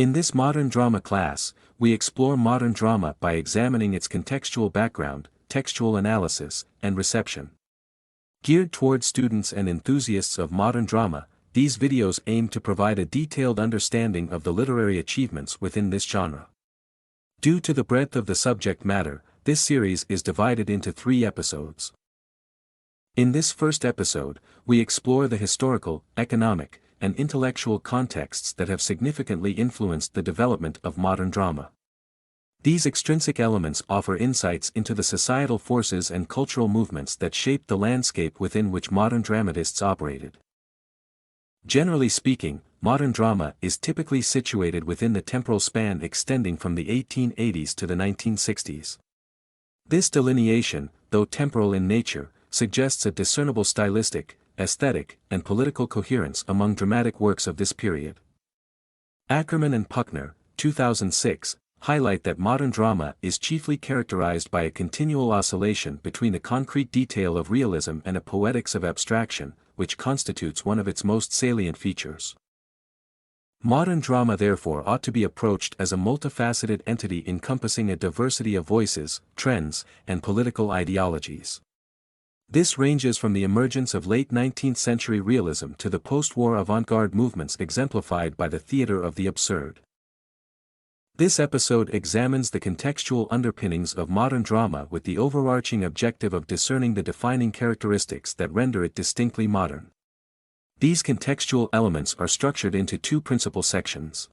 In this modern drama class, we explore modern drama by examining its contextual background, textual analysis, and reception. Geared toward students and enthusiasts of modern drama, these videos aim to provide a detailed understanding of the literary achievements within this genre. Due to the breadth of the subject matter, this series is divided into 3 episodes. In this first episode, we explore the historical, economic, and intellectual contexts that have significantly influenced the development of modern drama. These extrinsic elements offer insights into the societal forces and cultural movements that shaped the landscape within which modern dramatists operated. Generally speaking, modern drama is typically situated within the temporal span extending from the 1880s to the 1960s. This delineation, though temporal in nature, suggests a discernible stylistic, aesthetic, and political coherence among dramatic works of this period. Ackerman and Puckner, 2006, highlight that modern drama is chiefly characterized by a continual oscillation between the concrete detail of realism and a poetics of abstraction, which constitutes one of its most salient features. Modern drama therefore ought to be approached as a multifaceted entity encompassing a diversity of voices, trends, and political ideologies. This ranges from the emergence of late 19th century realism to the post-war avant-garde movements exemplified by the theater of the absurd. This episode examines the contextual underpinnings of modern drama with the overarching objective of discerning the defining characteristics that render it distinctly modern. These contextual elements are structured into 2 principal sections.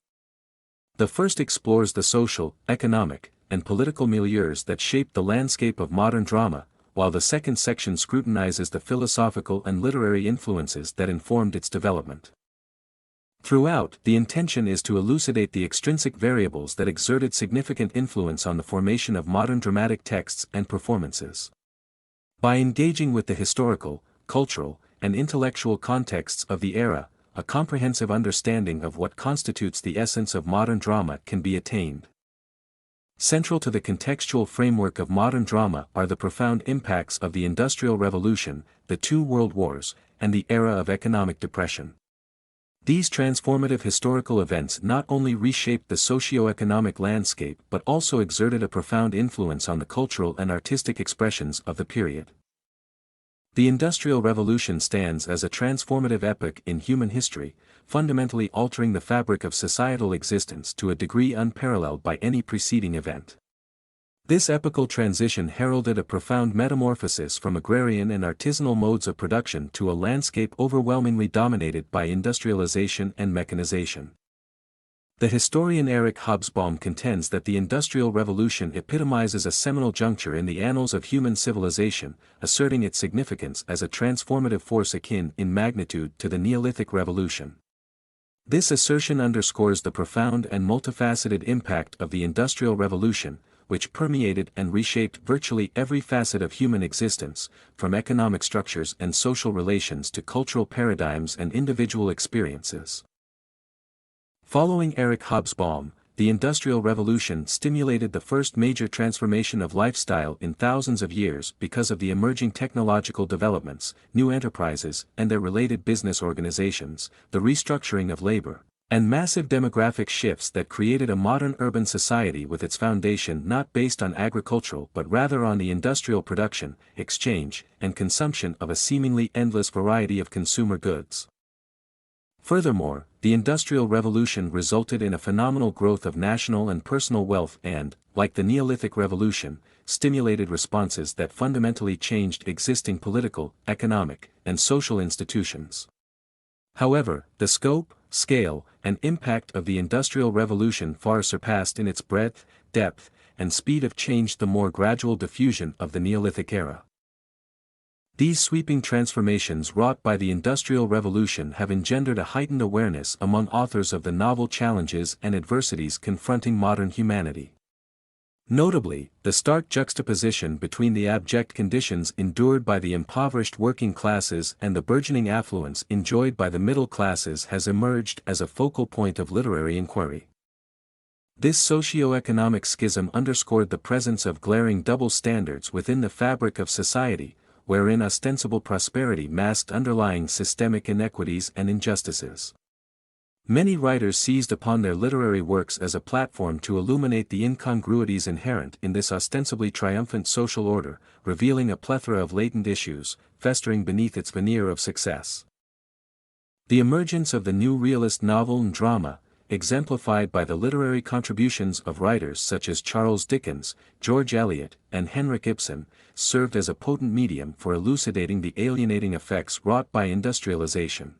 The first explores the social, economic, and political milieus that shape the landscape of modern drama, while the second section scrutinizes the philosophical and literary influences that informed its development. Throughout, the intention is to elucidate the extrinsic variables that exerted significant influence on the formation of modern dramatic texts and performances. By engaging with the historical, cultural, and intellectual contexts of the era, a comprehensive understanding of what constitutes the essence of modern drama can be attained. Central to the contextual framework of modern drama are the profound impacts of the Industrial Revolution, the 2 World Wars, and the era of economic depression. These transformative historical events not only reshaped the socio-economic landscape but also exerted a profound influence on the cultural and artistic expressions of the period. The Industrial Revolution stands as a transformative epoch in human history, fundamentally altering the fabric of societal existence to a degree unparalleled by any preceding event. This epochal transition heralded a profound metamorphosis from agrarian and artisanal modes of production to a landscape overwhelmingly dominated by industrialization and mechanization. The historian Eric Hobsbawm contends that the Industrial Revolution epitomizes a seminal juncture in the annals of human civilization, asserting its significance as a transformative force akin in magnitude to the Neolithic Revolution. This assertion underscores the profound and multifaceted impact of the Industrial Revolution, which permeated and reshaped virtually every facet of human existence, from economic structures and social relations to cultural paradigms and individual experiences. Following Eric Hobsbawm, the Industrial Revolution stimulated the first major transformation of lifestyle in thousands of years because of the emerging technological developments, new enterprises and their related business organizations, the restructuring of labor, and massive demographic shifts that created a modern urban society with its foundation not based on agricultural but rather on the industrial production, exchange, and consumption of a seemingly endless variety of consumer goods. Furthermore, the Industrial Revolution resulted in a phenomenal growth of national and personal wealth and, like the Neolithic Revolution, stimulated responses that fundamentally changed existing political, economic, and social institutions. However, the scope, scale, and impact of the Industrial Revolution far surpassed in its breadth, depth, and speed of change the more gradual diffusion of the Neolithic era. These sweeping transformations wrought by the Industrial Revolution have engendered a heightened awareness among authors of the novel challenges and adversities confronting modern humanity. Notably, the stark juxtaposition between the abject conditions endured by the impoverished working classes and the burgeoning affluence enjoyed by the middle classes has emerged as a focal point of literary inquiry. This socio-economic schism underscored the presence of glaring double standards within the fabric of society, wherein ostensible prosperity masked underlying systemic inequities and injustices. Many writers seized upon their literary works as a platform to illuminate the incongruities inherent in this ostensibly triumphant social order, revealing a plethora of latent issues, festering beneath its veneer of success. The emergence of the new realist novel and drama, exemplified by the literary contributions of writers such as Charles Dickens, George Eliot, and Henrik Ibsen, served as a potent medium for elucidating the alienating effects wrought by industrialization.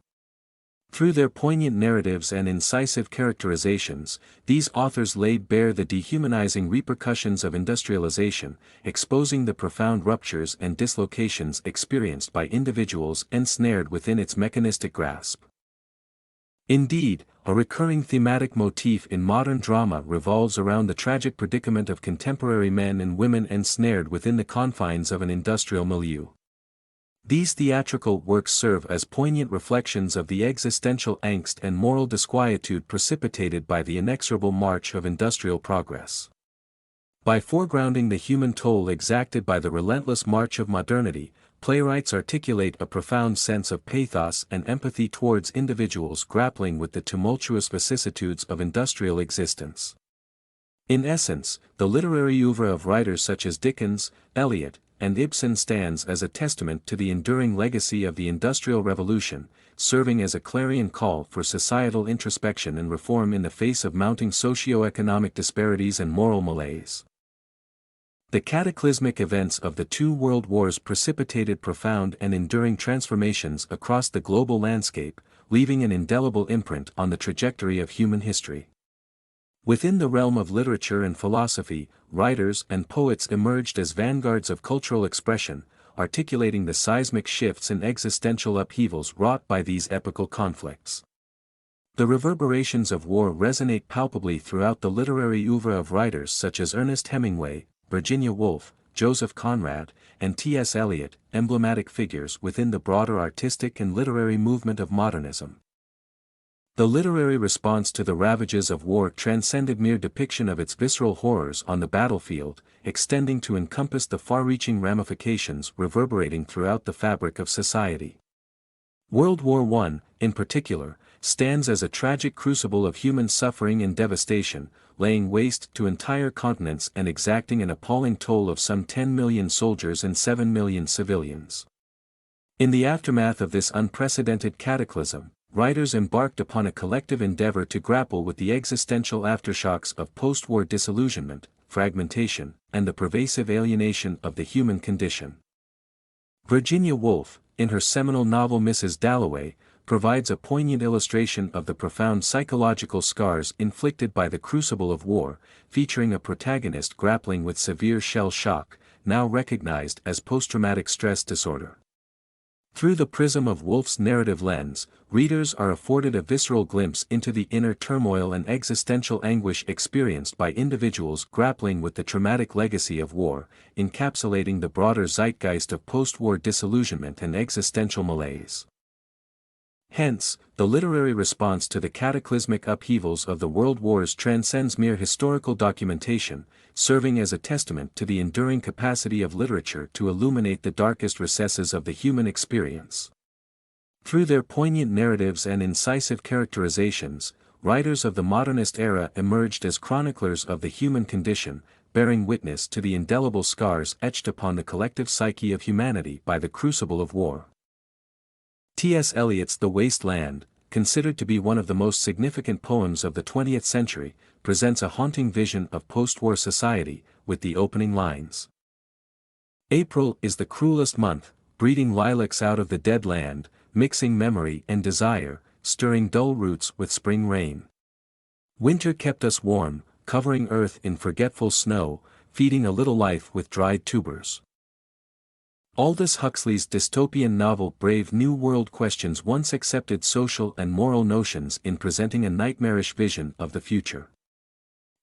Through their poignant narratives and incisive characterizations, these authors laid bare the dehumanizing repercussions of industrialization, exposing the profound ruptures and dislocations experienced by individuals ensnared within its mechanistic grasp. Indeed, a recurring thematic motif in modern drama revolves around the tragic predicament of contemporary men and women ensnared within the confines of an industrial milieu. These theatrical works serve as poignant reflections of the existential angst and moral disquietude precipitated by the inexorable march of industrial progress. By foregrounding the human toll exacted by the relentless march of modernity, playwrights articulate a profound sense of pathos and empathy towards individuals grappling with the tumultuous vicissitudes of industrial existence. In essence, the literary oeuvre of writers such as Dickens, Eliot, and Ibsen stands as a testament to the enduring legacy of the Industrial Revolution, serving as a clarion call for societal introspection and reform in the face of mounting socio-economic disparities and moral malaise. The cataclysmic events of the two world wars precipitated profound and enduring transformations across the global landscape, leaving an indelible imprint on the trajectory of human history. Within the realm of literature and philosophy, writers and poets emerged as vanguards of cultural expression, articulating the seismic shifts and existential upheavals wrought by these epical conflicts. The reverberations of war resonate palpably throughout the literary oeuvre of writers such as Ernest Hemingway, Virginia Woolf, Joseph Conrad, and T.S. Eliot, emblematic figures within the broader artistic and literary movement of modernism. The literary response to the ravages of war transcended mere depiction of its visceral horrors on the battlefield, extending to encompass the far-reaching ramifications reverberating throughout the fabric of society. World War I, in particular, stands as a tragic crucible of human suffering and devastation, laying waste to entire continents and exacting an appalling toll of some 10 million soldiers and 7 million civilians. In the aftermath of this unprecedented cataclysm, writers embarked upon a collective endeavor to grapple with the existential aftershocks of post-war disillusionment, fragmentation, and the pervasive alienation of the human condition. Virginia Woolf, in her seminal novel Mrs. Dalloway, provides a poignant illustration of the profound psychological scars inflicted by the crucible of war, featuring a protagonist grappling with severe shell shock, now recognized as post-traumatic stress disorder. Through the prism of Woolf's narrative lens, readers are afforded a visceral glimpse into the inner turmoil and existential anguish experienced by individuals grappling with the traumatic legacy of war, encapsulating the broader zeitgeist of post-war disillusionment and existential malaise. Hence, the literary response to the cataclysmic upheavals of the world wars transcends mere historical documentation, serving as a testament to the enduring capacity of literature to illuminate the darkest recesses of the human experience. Through their poignant narratives and incisive characterizations, writers of the modernist era emerged as chroniclers of the human condition, bearing witness to the indelible scars etched upon the collective psyche of humanity by the crucible of war. T.S. Eliot's The Waste Land, considered to be one of the most significant poems of the 20th century, presents a haunting vision of post-war society, with the opening lines. April is the cruelest month, breeding lilacs out of the dead land, mixing memory and desire, stirring dull roots with spring rain. Winter kept us warm, covering earth in forgetful snow, feeding a little life with dried tubers. Aldous Huxley's dystopian novel Brave New World questions once accepted social and moral notions in presenting a nightmarish vision of the future.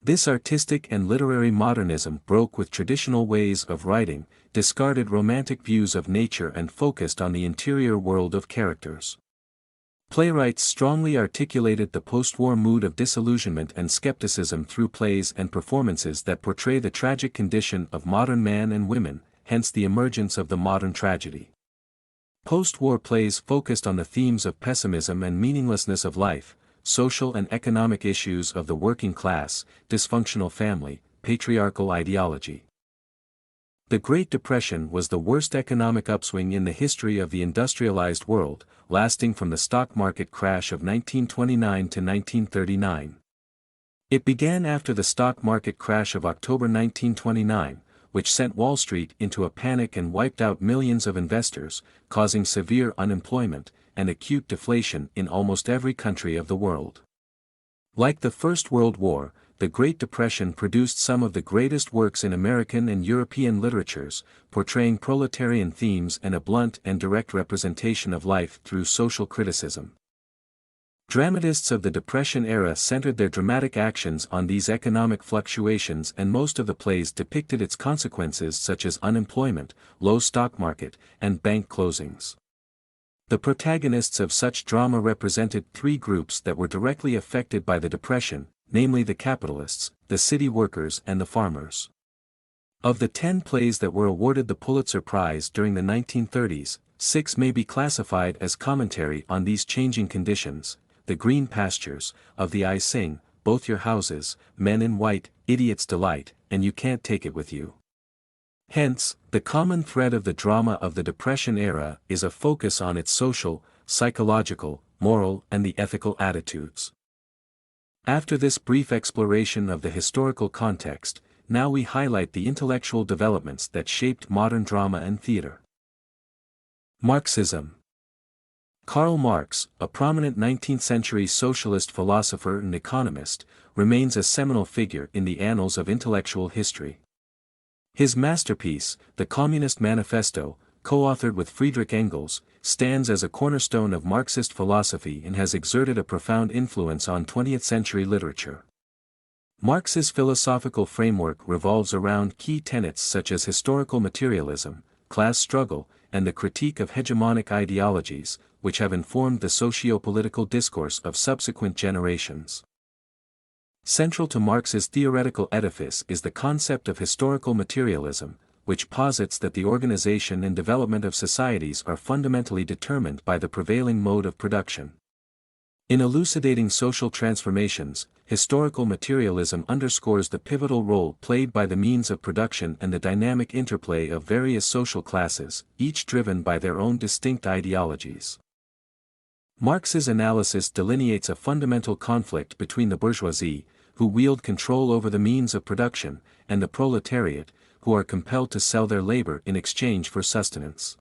This artistic and literary modernism broke with traditional ways of writing, discarded romantic views of nature and focused on the interior world of characters. Playwrights strongly articulated the post-war mood of disillusionment and skepticism through plays and performances that portray the tragic condition of modern man and women, hence the emergence of the modern tragedy. Post-war plays focused on the themes of pessimism and meaninglessness of life, social and economic issues of the working class, dysfunctional family, patriarchal ideology. The Great Depression was the worst economic upswing in the history of the industrialized world, lasting from the stock market crash of 1929 to 1939. It began after the stock market crash of October 1929, which sent Wall Street into a panic and wiped out millions of investors, causing severe unemployment and acute deflation in almost every country of the world. Like the First World War, the Great Depression produced some of the greatest works in American and European literatures, portraying proletarian themes and a blunt and direct representation of life through social criticism. Dramatists of the Depression era centered their dramatic actions on these economic fluctuations, and most of the plays depicted its consequences, such as unemployment, low stock market, and bank closings. The protagonists of such drama represented three groups that were directly affected by the Depression, namely the capitalists, the city workers, and the farmers. Of the 10 plays that were awarded the Pulitzer Prize during the 1930s, 6 may be classified as commentary on these changing conditions: The Green Pastures, Of the I Sing, Both Your Houses, Men in White, Idiot's Delight, and You Can't Take It With You. Hence, the common thread of the drama of the Depression era is a focus on its social, psychological, moral, and the ethical attitudes. After this brief exploration of the historical context, now we highlight the intellectual developments that shaped modern drama and theater. Marxism. Karl Marx, a prominent 19th-century socialist philosopher and economist, remains a seminal figure in the annals of intellectual history. His masterpiece, The Communist Manifesto, co-authored with Friedrich Engels, stands as a cornerstone of Marxist philosophy and has exerted a profound influence on 20th-century literature. Marx's philosophical framework revolves around key tenets such as historical materialism, class struggle, and the critique of hegemonic ideologies, which have informed the socio-political discourse of subsequent generations. Central to Marx's theoretical edifice is the concept of historical materialism, which posits that the organization and development of societies are fundamentally determined by the prevailing mode of production. In elucidating social transformations, historical materialism underscores the pivotal role played by the means of production and the dynamic interplay of various social classes, each driven by their own distinct ideologies. Marx's analysis delineates a fundamental conflict between the bourgeoisie, who wield control over the means of production, and the proletariat, who are compelled to sell their labor in exchange for sustenance.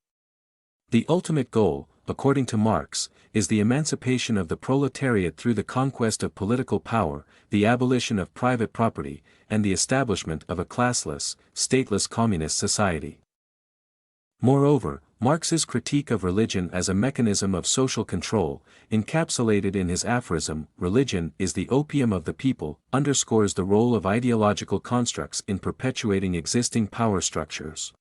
The ultimate goal, according to Marx, is the emancipation of the proletariat through the conquest of political power, the abolition of private property, and the establishment of a classless, stateless communist society. Moreover, Marx's critique of religion as a mechanism of social control, encapsulated in his aphorism, "Religion is the opium of the people," underscores the role of ideological constructs in perpetuating existing power structures.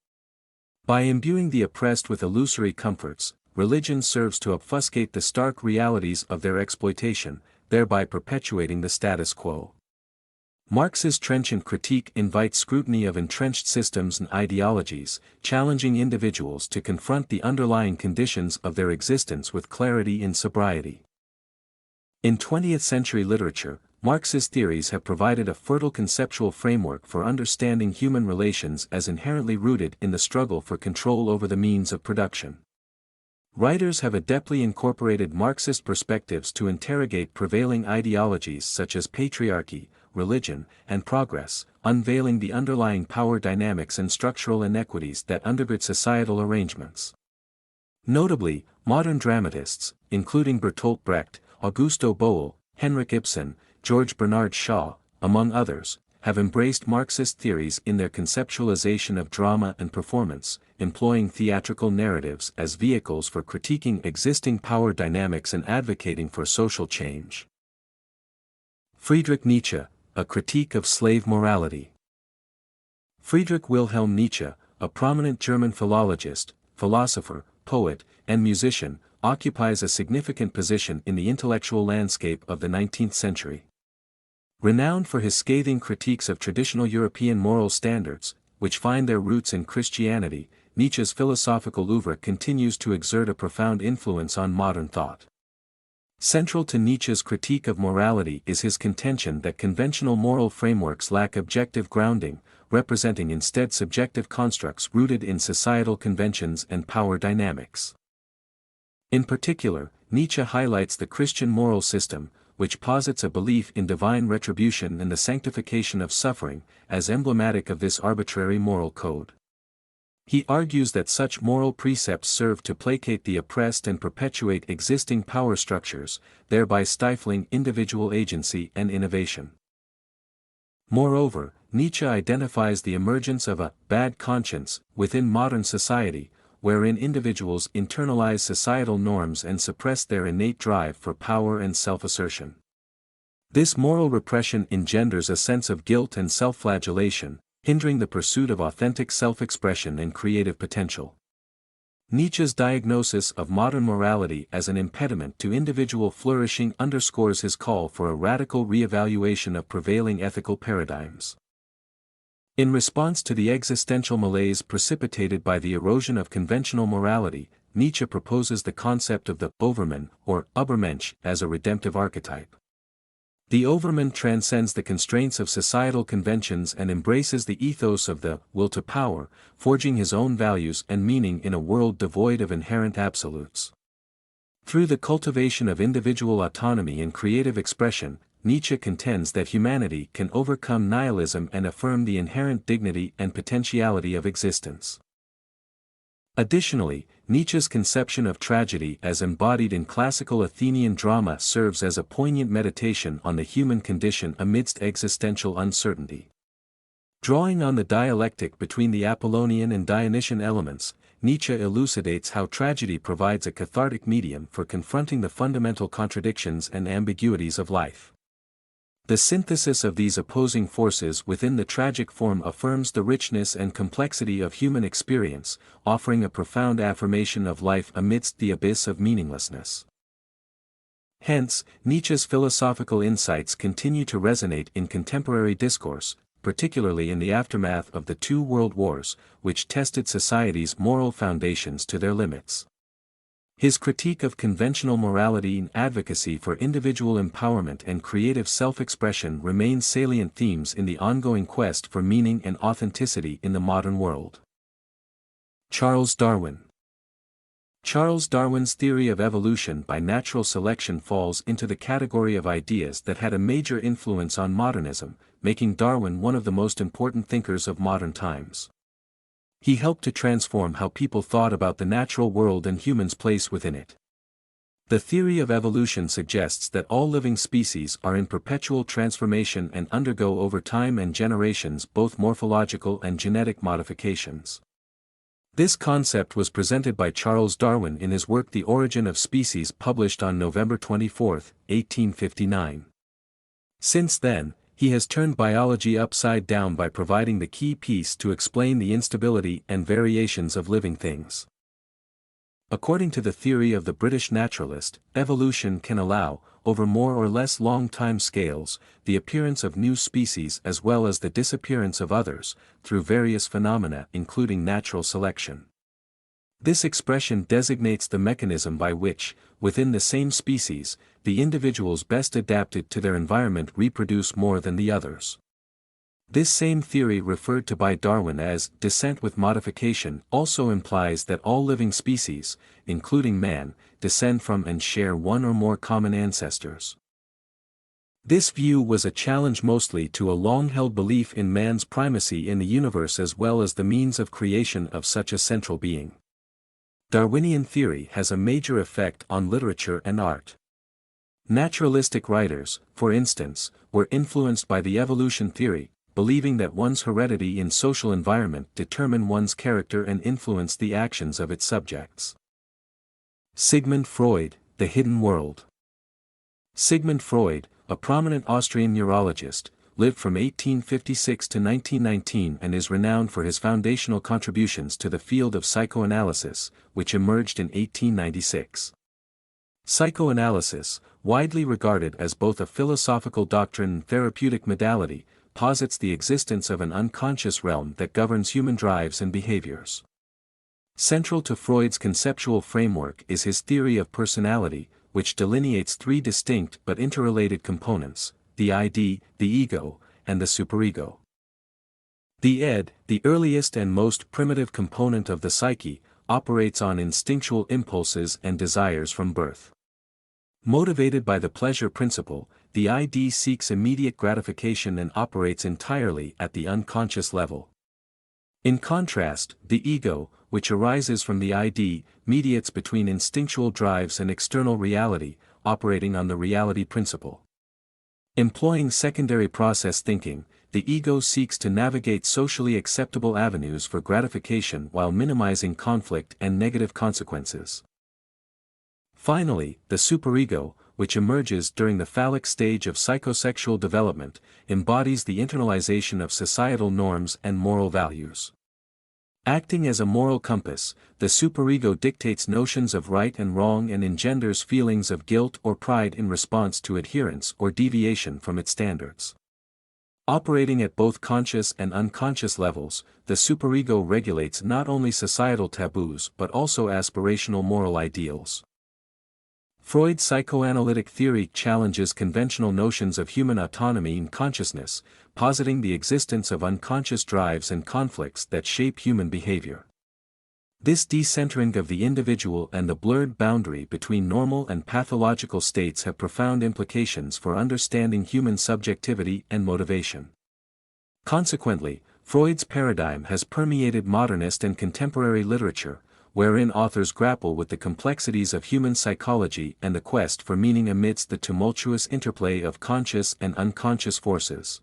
By imbuing the oppressed with illusory comforts, religion serves to obfuscate the stark realities of their exploitation, thereby perpetuating the status quo. Marx's trenchant critique invites scrutiny of entrenched systems and ideologies, challenging individuals to confront the underlying conditions of their existence with clarity and sobriety. In 20th-century literature, Marx's theories have provided a fertile conceptual framework for understanding human relations as inherently rooted in the struggle for control over the means of production. Writers have adeptly incorporated Marxist perspectives to interrogate prevailing ideologies such as patriarchy, religion, and progress, unveiling the underlying power dynamics and structural inequities that undergird societal arrangements. Notably, modern dramatists, including Bertolt Brecht, Augusto Boal, Henrik Ibsen, George Bernard Shaw, among others, have embraced Marxist theories in their conceptualization of drama and performance, employing theatrical narratives as vehicles for critiquing existing power dynamics and advocating for social change. Friedrich Nietzsche, a critique of slave morality. Friedrich Wilhelm Nietzsche, a prominent German philologist, philosopher, poet, and musician, occupies a significant position in the intellectual landscape of the 19th century. Renowned for his scathing critiques of traditional European moral standards, which find their roots in Christianity, Nietzsche's philosophical oeuvre continues to exert a profound influence on modern thought. Central to Nietzsche's critique of morality is his contention that conventional moral frameworks lack objective grounding, representing instead subjective constructs rooted in societal conventions and power dynamics. In particular, Nietzsche highlights the Christian moral system, which posits a belief in divine retribution and the sanctification of suffering, as emblematic of this arbitrary moral code. He argues that such moral precepts serve to placate the oppressed and perpetuate existing power structures, thereby stifling individual agency and innovation. Moreover, Nietzsche identifies the emergence of a bad conscience within modern society, wherein individuals internalize societal norms and suppress their innate drive for power and self-assertion. This moral repression engenders a sense of guilt and self-flagellation, hindering the pursuit of authentic self-expression and creative potential. Nietzsche's diagnosis of modern morality as an impediment to individual flourishing underscores his call for a radical re-evaluation of prevailing ethical paradigms. In response to the existential malaise precipitated by the erosion of conventional morality, Nietzsche proposes the concept of the Overman or Übermensch as a redemptive archetype. The Overman transcends the constraints of societal conventions and embraces the ethos of the will to power, forging his own values and meaning in a world devoid of inherent absolutes. Through the cultivation of individual autonomy and creative expression, Nietzsche contends that humanity can overcome nihilism and affirm the inherent dignity and potentiality of existence. Additionally, Nietzsche's conception of tragedy as embodied in classical Athenian drama serves as a poignant meditation on the human condition amidst existential uncertainty. Drawing on the dialectic between the Apollonian and Dionysian elements, Nietzsche elucidates how tragedy provides a cathartic medium for confronting the fundamental contradictions and ambiguities of life. The synthesis of these opposing forces within the tragic form affirms the richness and complexity of human experience, offering a profound affirmation of life amidst the abyss of meaninglessness. Hence, Nietzsche's philosophical insights continue to resonate in contemporary discourse, particularly in the aftermath of the two world wars, which tested society's moral foundations to their limits. His critique of conventional morality and advocacy for individual empowerment and creative self-expression remain salient themes in the ongoing quest for meaning and authenticity in the modern world. Charles Darwin. Charles Darwin's theory of evolution by natural selection falls into the category of ideas that had a major influence on modernism, making Darwin one of the most important thinkers of modern times. He helped to transform how people thought about the natural world and humans' place within it. The theory of evolution suggests that all living species are in perpetual transformation and undergo over time and generations both morphological and genetic modifications. This concept was presented by Charles Darwin in his work The Origin of Species, published on November 24, 1859. Since then, he has turned biology upside down by providing the key piece to explain the instability and variations of living things. According to the theory of the British naturalist, evolution can allow, over more or less long time scales, the appearance of new species as well as the disappearance of others, through various phenomena including natural selection. This expression designates the mechanism by which, within the same species, the individuals best adapted to their environment reproduce more than the others. This same theory, referred to by Darwin as descent with modification, also implies that all living species, including man, descend from and share one or more common ancestors. This view was a challenge mostly to a long-held belief in man's primacy in the universe as well as the means of creation of such a central being. Darwinian theory has a major effect on literature and art. Naturalistic writers, for instance, were influenced by the evolution theory, believing that one's heredity in social environment determine one's character and influence the actions of its subjects. Sigmund Freud, The Hidden World. Sigmund Freud, a prominent Austrian neurologist, lived from 1856 to 1919 and is renowned for his foundational contributions to the field of psychoanalysis, which emerged in 1896. Psychoanalysis, widely regarded as both a philosophical doctrine and therapeutic modality, posits the existence of an unconscious realm that governs human drives and behaviors. Central to Freud's conceptual framework is his theory of personality, which delineates three distinct but interrelated components: the ID, the ego, and the superego. The id, the earliest and most primitive component of the psyche, operates on instinctual impulses and desires from birth. Motivated by the pleasure principle, the ID seeks immediate gratification and operates entirely at the unconscious level. In contrast, the ego, which arises from the ID, mediates between instinctual drives and external reality, operating on the reality principle. Employing secondary process thinking, the ego seeks to navigate socially acceptable avenues for gratification while minimizing conflict and negative consequences. Finally, the superego, which emerges during the phallic stage of psychosexual development, embodies the internalization of societal norms and moral values. Acting as a moral compass, the superego dictates notions of right and wrong and engenders feelings of guilt or pride in response to adherence or deviation from its standards. Operating at both conscious and unconscious levels, the superego regulates not only societal taboos but also aspirational moral ideals. Freud's psychoanalytic theory challenges conventional notions of human autonomy in consciousness, positing the existence of unconscious drives and conflicts that shape human behavior. This decentering of the individual and the blurred boundary between normal and pathological states have profound implications for understanding human subjectivity and motivation. Consequently, Freud's paradigm has permeated modernist and contemporary literature, wherein authors grapple with the complexities of human psychology and the quest for meaning amidst the tumultuous interplay of conscious and unconscious forces.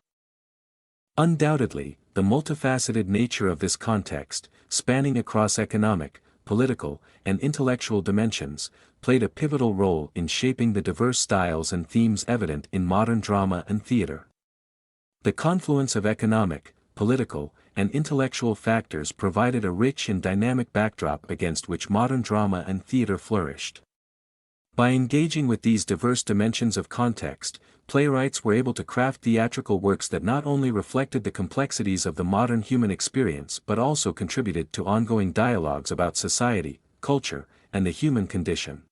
Undoubtedly, the multifaceted nature of this context, spanning across economic, political, and intellectual dimensions, played a pivotal role in shaping the diverse styles and themes evident in modern drama and theater. The confluence of economic, political, and intellectual factors provided a rich and dynamic backdrop against which modern drama and theater flourished. By engaging with these diverse dimensions of context, playwrights were able to craft theatrical works that not only reflected the complexities of the modern human experience but also contributed to ongoing dialogues about society, culture, and the human condition.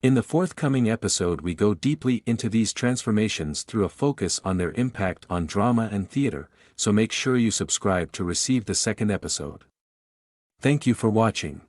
In the forthcoming episode we go deeply into these transformations through a focus on their impact on drama and theater, so make sure you subscribe to receive the second episode. Thank you for watching.